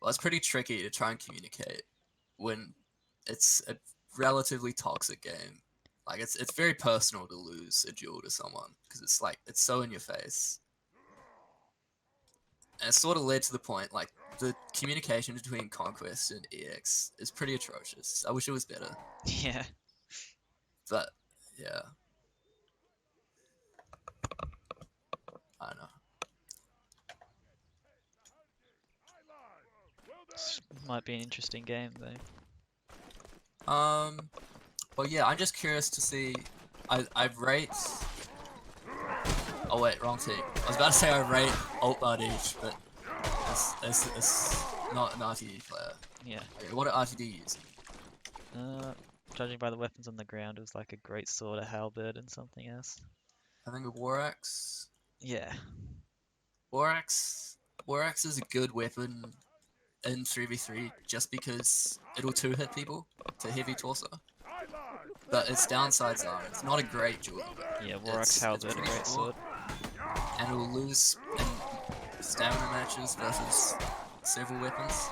Well, it's pretty tricky to try and communicate when it's a relatively toxic game. Like it's very personal to lose a duel to someone because it's like it's so in your face. And it sort of led to the point like the communication between Conquest and EX is pretty atrocious. I wish it was better, Yeah. but yeah, I don't know. This might be an interesting game though. Well, yeah, I'm just curious to see. I rate. Oh wait, wrong team. I was about to say I rate Alt Bardiche, but it's not an RTD player. Yeah. Okay, what are RTD using? Judging by the weapons on the ground, it was like a great sword, a halberd, and something else. I think a War Axe. Yeah. War Axe. War Axe is a good weapon in 3v3 just because it'll two-hit people to heavy torso. But its downsides are it's not a great duel. Yeah, War Axe halberd, a great sword. And it will lose in stamina matches versus several weapons.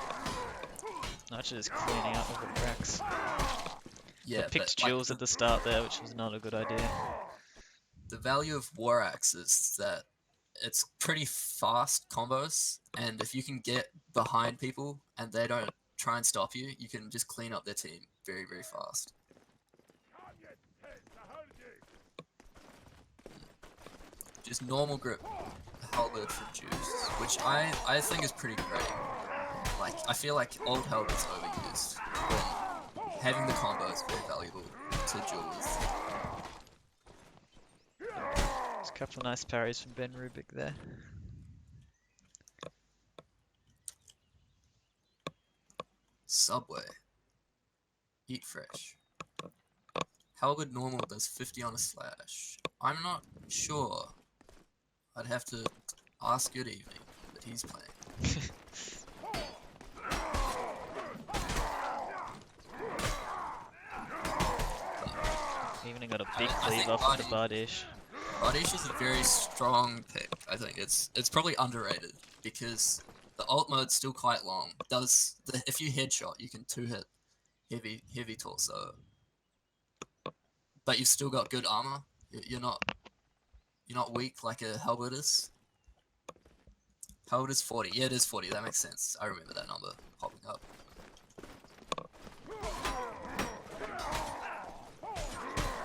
Not just cleaning up with the cracks. Yeah, I picked but, jewels at the start there, which was not a good idea. The value of War Axe is that it's pretty fast combos, and if you can get behind people and they don't try and stop you, you can just clean up their team very, very fast. Just normal grip halberd from Juice, which I think is pretty great. Like, I feel like old halberd's overused, when having the combo is very valuable to Jules. There's a couple of nice parries from Ben Rubik there. Subway. Eat fresh. Halberd normal does 50 on a slash. I'm not sure. I'd have to ask Good Evening that he's playing. Evening got a big cleave off of the Bardiche. Bardiche is a very strong pick. I think it's probably underrated because the ult mode's still quite long. If you headshot, you can two-hit heavy torso, but you've still got good armor. You're not weak like a halberd is. Halberd is 40. Yeah, it is 40. That makes sense. I remember that number popping up.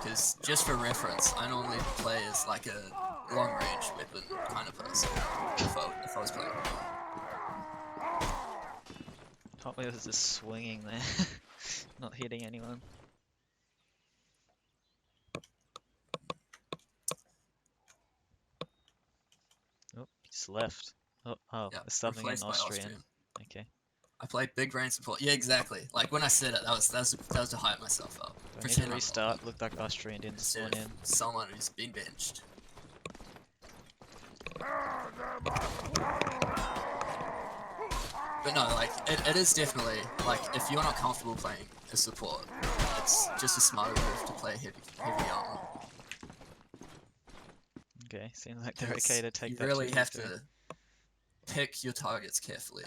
Because just for reference, I normally play as like a long-range weapon kind of person if I was playing. Hot Wheels is just swinging there, not hitting anyone. Oh, he's left. Oh, Yeah, there's something in replaced by Austrian. Okay. I played big brain support. Yeah, exactly. Like when I said it, that was to hype myself up. Do I need to restart? Looked like Austrian didn't spawn in. Someone who's been benched. But no, like it is definitely like if you're not comfortable playing a support, it's just a smarter move to play heavy armor. Okay, seems like they're okay to take that. You really have to pick your targets carefully.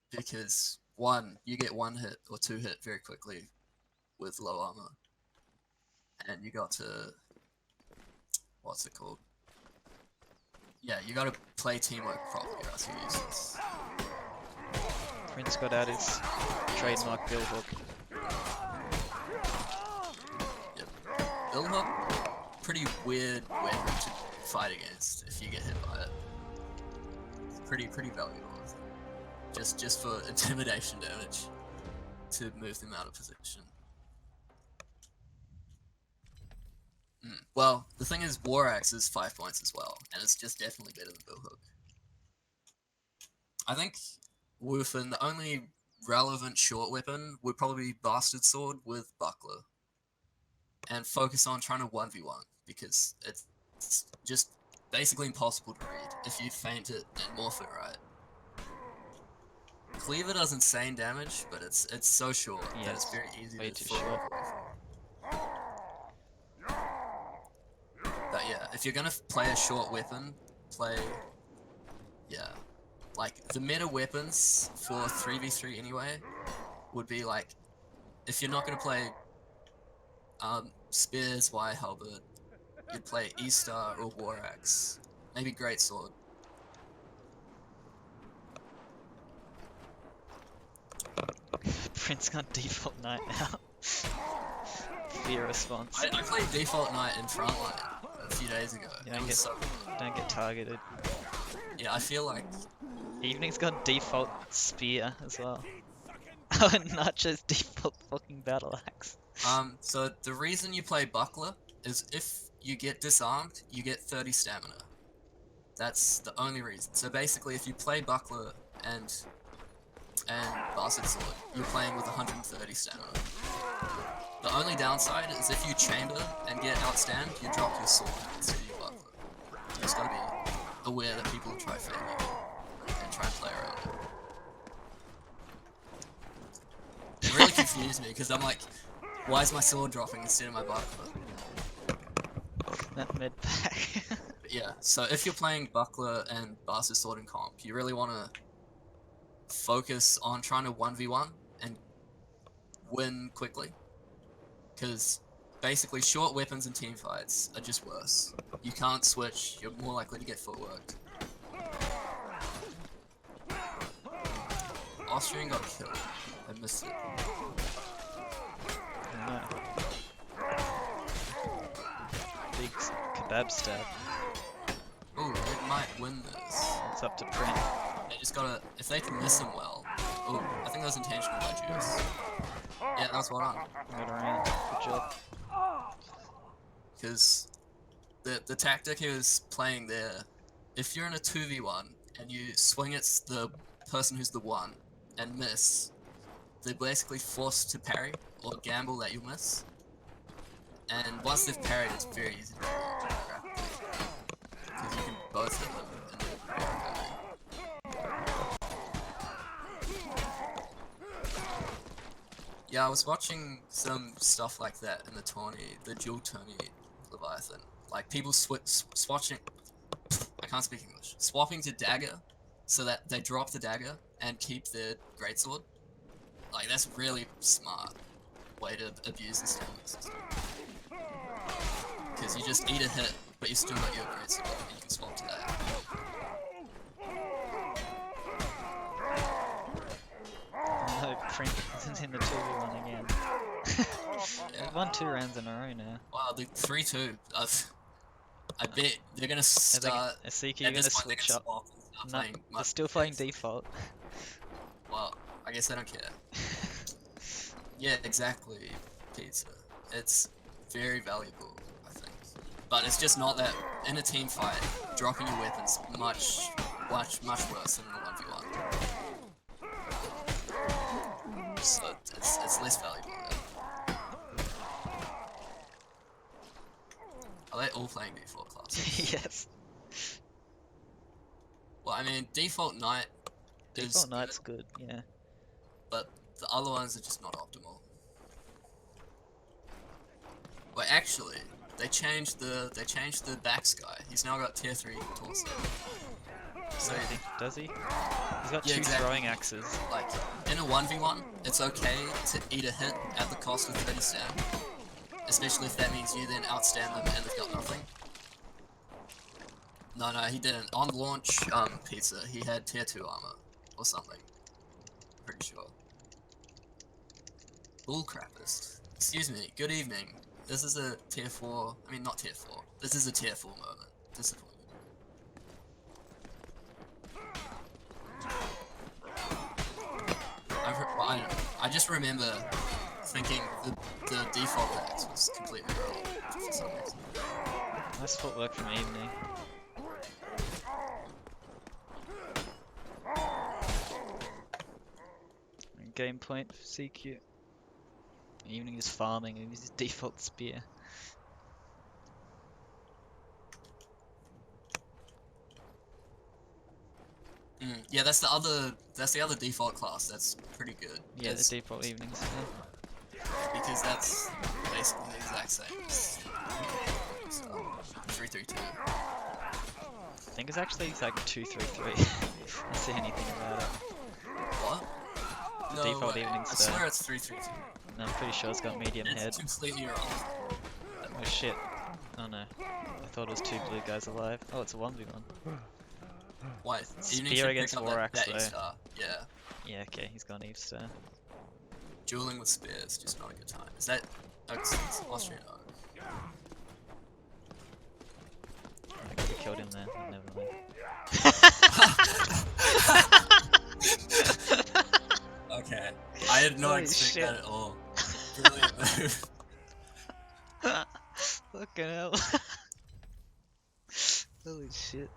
Because one, you get one hit or two hit very quickly with low armor, and you got to what's it called? Yeah, you got to play teamwork properly, or else you're useless. Prince got out his trademark bill hook. Yep, bill hook, pretty weird weapon to fight against if you get hit by it. It's pretty valuable. Just for intimidation damage to move them out of position. Well, the thing is, War Axe is 5 points as well, and it's just definitely better than Bill Hook. I think Wufin, the only relevant short weapon would probably be Bastard Sword with Buckler, and focus on trying to 1v1 because it's just basically impossible to read if you feint it and morph it right. Cleaver does insane damage, but it's so short that it's very easy way to too short. But yeah, if you're gonna play a short weapon, play like the meta weapons for 3v3 anyway would be like, if you're not gonna play spears, wire halberd, you'd play E-star or war axe, maybe greatsword. Prince got default knight now. Fear response. I played default knight in frontline a few days ago. Don't get targeted. Yeah, I feel like Evening's got default spear as well. Oh, and not just default fucking battle axe. so the reason you play buckler is if you get disarmed, you get 30 stamina. That's the only reason. So basically, if you play buckler and bastard sword, you're playing with 130 stamina. The only downside is if you chamber and get outstand, you drop your sword instead of your buckler. You just gotta be aware that people will try failing you and try and play around it. It really confused me because I'm like, why is my sword dropping instead of my buckler? That mid pack. But yeah, so if you're playing buckler and bastard sword in comp, you really want to focus on trying to 1v1 and win quickly. Because basically short weapons in team fights are just worse. You can't switch, you're more likely to get footworked. Austrian got killed. I missed it. No. Big kebab stab. Ooh, it might win this. It's up to Print. They just gotta, if they can miss him well. Ooh, I think that was intentional by Juice. Yeah, that was well done. Right around. Good job. Because the tactic he was playing there, if you're in a 2v1 and you swing at the person who's the 1 and miss, they're basically forced to parry or gamble that you miss. And once they've parried, it's very easy to kill them rapidly. Because you can both hit them and they're very heavy. Yeah, I was watching some stuff like that in the tourney, the dual tourney Leviathan. Like people swatching, I can't speak English, swapping to dagger so that they drop the dagger and keep their greatsword. Like that's really smart way to abuse the stamina system. Because you just eat a hit, but you still got your greatsword and you can swap to that. No, Print isn't in the 2v1 again. Yeah. We've won 2 rounds in a row now. Wow, the 3-2. I bet they're gonna start. Asiki, you're gonna switch up. No, they're still playing default. Well, I guess I don't care. Yeah, exactly, Pizza. It's very valuable, I think. But it's just not that, in a team fight, dropping your weapons much worse than in a 1v1. So it's less valuable there. Are they all playing default classes? Yes. Well, I mean, default knight is Default knight's good, yeah. but the other ones are just not optimal. Wait, actually, they changed the Bax guy. He's now got tier 3 torso. So Does he? He's got Yeah, 2 exactly. throwing axes. like in a 1v1, it's okay to eat a hit at the cost of 30 stam, especially if that means you then outstand them and they've got nothing. No, he didn't. On launch, Pizza, he had tier 2 armor or something. Pretty sure. Bullcrappist. Excuse me. Good evening. This is a tier 4. I mean, not tier 4. This is a tier 4 moment. Disappointed. I just remember thinking the default Bax was completely wrong for some reason. Nice footwork from Evening. And game point for CQ. Evening is farming and his default spear. Yeah, that's the other default class. That's pretty good. Yeah, the It's- default Evening spear. because that's basically the exact same as 3-3-2. think it's actually like 2-3-3. I see anything about it. What? The default evening I star. swear it's 3-3-2. No, I'm pretty sure it's got medium head. It's completely wrong. Oh shit. Oh no. I thought it was 2 blue guys alive. Oh, it's a 1v1. Wait, Spear even if you against pick up Vorax, that though. star, yeah. Yeah, okay, he's gone Eve Star. Dueling with spears, just not a good time. Is that... Oh, it's Austrian Oak. I could have killed him there, but never mind. Okay. I did not Holy expect shit. that at all. Brilliant move. Fucking hell. Holy shit.